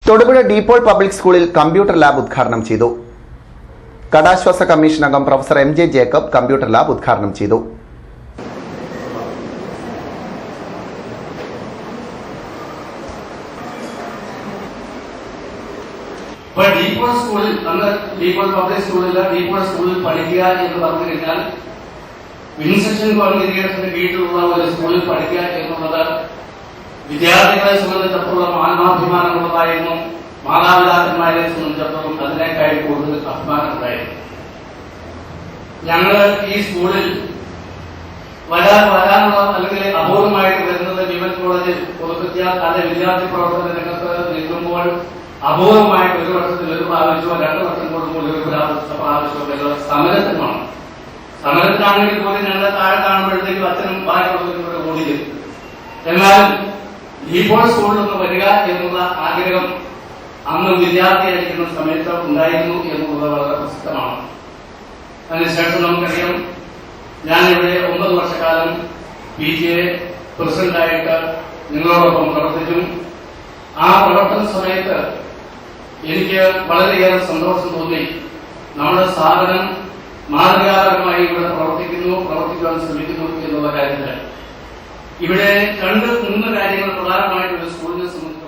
Thodupuzha De Paul public സ്കൂളിൽ computer lab ഉദ്ഘാടനം ചെയ്തു. കടാശ്വാസ കമ്മീഷൻ അംഗം പ്രൊഫസർ എം.ജെ. ജേക്കബ് കമ്പ്യൂട്ടർ ലാബ് ഉദ്ഘാടനം ചെയ്തു. ഡീപോൾ സ്കൂളിൽ ഡീപോൾ പബ്ലിക് സ്കൂളിൽ പഠിക്കുക എന്ന് പറഞ്ഞു കഴിഞ്ഞാൽ വിൻസെഷൻ കോൺഗ്രിഗേഷന്റെ കീഴിലുള്ള ഒരു സ്കൂളിൽ പഠിക്കുക എന്നുള്ളത് വിദ്യാർത്ഥികളെ സംബന്ധിച്ചിടത്തോളം ആത്മാഭിമാനമുള്ളതായിരുന്നു. മാതാപിതാക്കന്മാരെ സംബന്ധിച്ചിടത്തോളം അതിനേക്കാൾ കൂടുതൽ അഭിമാനമുണ്ടായിരുന്നു. ഞങ്ങള് ഈ സ്കൂളിൽ വരാനുള്ള അല്ലെങ്കിൽ അപൂർവമായിട്ട് വരുന്നത് വിമൽ കോളേജിൽ വിദ്യാർത്ഥി പ്രവർത്തന രംഗത്ത് നിൽക്കുമ്പോൾ അപൂർവമായിട്ട് ഒരു വർഷത്തിൽ ഒരു പ്രാവശ്യമോ 2 വർഷം കൂടുമ്പോൾ ഒരു പ്രാവശ്യമോ സമരത്തിനാണ്. സമരത്തിനാണെങ്കിൽ പോലും ഞങ്ങളെ താഴെ കാണുമ്പോഴത്തേക്കും അച്ഛനും ബാക്കിയുള്ളവരും കൂടി വരും. എന്നാൽ ഡീപോൾ സ്കൂളിൽ നിന്ന് വരിക എന്നുള്ള ആഗ്രഹം അന്ന് വിദ്യാർത്ഥിയായിരിക്കുന്ന സമയത്ത് ഉണ്ടായിരുന്നു എന്നുള്ളത് വളരെ പ്രസിദ്ധമാണ്. അതിനുശേഷം നമുക്കറിയാം, ഞാനിവിടെ 9 വർഷക്കാലം PTA പ്രസിഡന്റായിട്ട് നിങ്ങളോടൊപ്പം പ്രവർത്തിച്ചു. ആ പ്രവർത്തന സമയത്ത് എനിക്ക് വളരെയേറെ സന്തോഷം തോന്നി. നമ്മുടെ സ്ഥാപനം മാതൃകാപരമായി ഇവിടെ പ്രവർത്തിക്കുവാൻ ശ്രമിക്കുന്നു എന്നുള്ള കാര്യത്തിൽ ഇവിടെ 2-3 കാര്യങ്ങൾ പ്രധാനമായിട്ടുള്ള സ്കൂളിനെ സംബന്ധിച്ച്